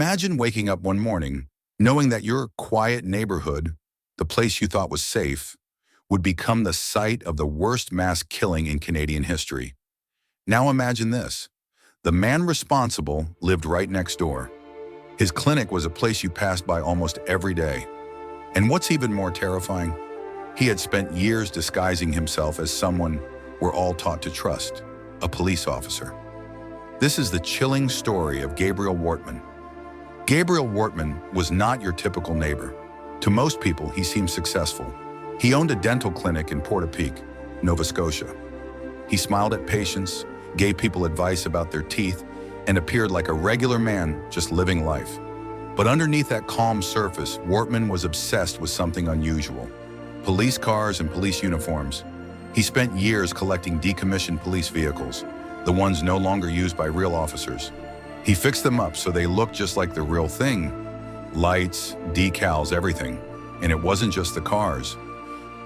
Imagine waking up one morning knowing that your quiet neighborhood, the place you thought was safe, would become the site of the worst mass killing in Canadian history. Now imagine this. The man responsible lived right next door. His clinic was a place you passed by almost every day. And what's even more terrifying? He had spent years disguising himself as someone we're all taught to trust, a police officer. This is the chilling story of Gabriel Wortman. Gabriel Wortman was not your typical neighbor. To most people, he seemed successful. He owned a dental clinic in Portapique, Nova Scotia. He smiled at patients, gave people advice about their teeth, and appeared like a regular man just living life. But underneath that calm surface, Wortman was obsessed with something unusual: police cars and police uniforms. He spent years collecting decommissioned police vehicles, the ones no longer used by real officers. He fixed them up so they looked just like the real thing. Lights, decals, everything. And it wasn't just the cars.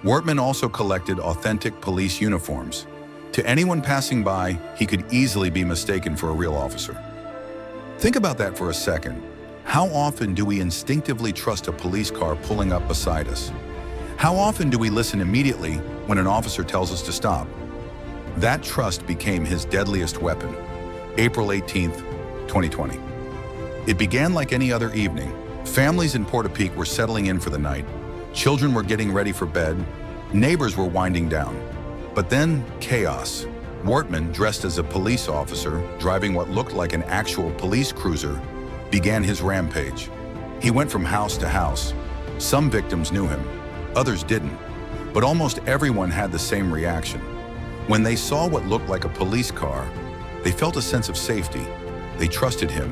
Wortman also collected authentic police uniforms. To anyone passing by, he could easily be mistaken for a real officer. Think about that for a second. How often do we instinctively trust a police car pulling up beside us? How often do we listen immediately when an officer tells us to stop? That trust became his deadliest weapon. April 18th, 2020. It began like any other evening. Families in Portapique were settling in for the night. Children were getting ready for bed. Neighbors were winding down. But then, chaos. Wortman, dressed as a police officer, driving what looked like an actual police cruiser, began his rampage. He went from house to house. Some victims knew him, others didn't. But almost everyone had the same reaction. When they saw what looked like a police car, they felt a sense of safety. They trusted him,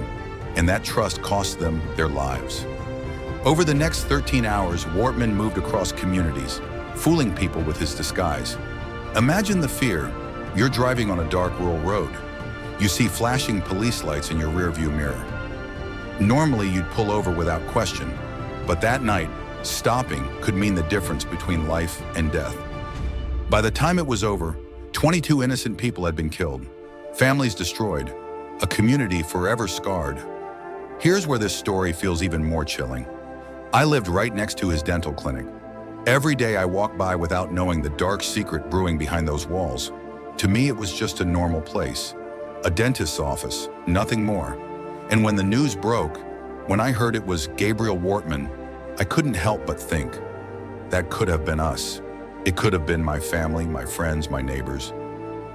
and that trust cost them their lives. Over the next 13 hours, Wortman moved across communities, fooling people with his disguise. Imagine the fear. You're driving on a dark rural road. You see flashing police lights in your rearview mirror. Normally, you'd pull over without question, but that night, stopping could mean the difference between life and death. By the time it was over, 22 innocent people had been killed, families destroyed, a community forever scarred. Here's where this story feels even more chilling. I lived right next to his dental clinic. Every day I walked by without knowing the dark secret brewing behind those walls. To me, it was just a normal place, a dentist's office, nothing more. And when the news broke, when I heard it was Gabriel Wortman, I couldn't help but think, that could have been us. It could have been my family, my friends, my neighbors.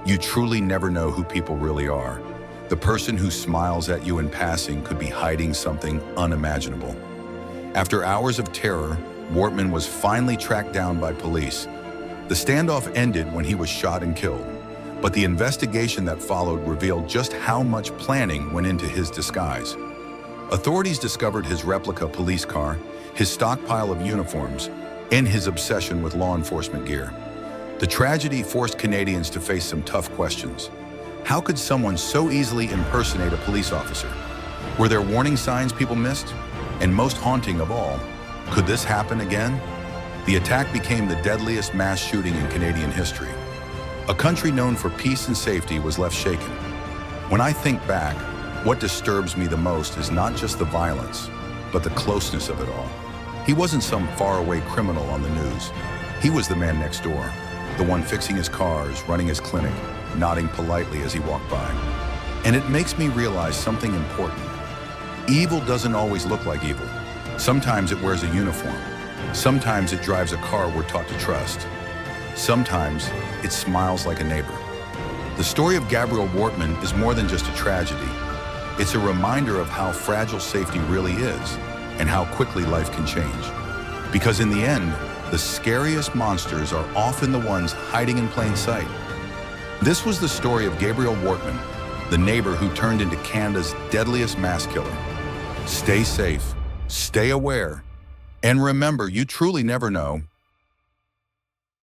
You truly never know who people really are. The person who smiles at you in passing could be hiding something unimaginable. After hours of terror, Wortman was finally tracked down by police. The standoff ended when he was shot and killed, but the investigation that followed revealed just how much planning went into his disguise. Authorities discovered his replica police car, his stockpile of uniforms, and his obsession with law enforcement gear. The tragedy forced Canadians to face some tough questions. How could someone so easily impersonate a police officer? Were there warning signs people missed? And most haunting of all, could this happen again? The attack became the deadliest mass shooting in Canadian history. A country known for peace and safety was left shaken. When I think back, what disturbs me the most is not just the violence, but the closeness of it all. He wasn't some faraway criminal on the news. He was the man next door, the one fixing his cars, running his clinic, nodding politely as he walked by. And it makes me realize something important. Evil doesn't always look like evil. Sometimes it wears a uniform. Sometimes it drives a car we're taught to trust. Sometimes it smiles like a neighbor. The story of Gabriel Wortman is more than just a tragedy. It's a reminder of how fragile safety really is and how quickly life can change. Because in the end, the scariest monsters are often the ones hiding in plain sight. This was the story of Gabriel Wortman, the neighbor who turned into Canada's deadliest mass killer. Stay safe, stay aware, and remember, you truly never know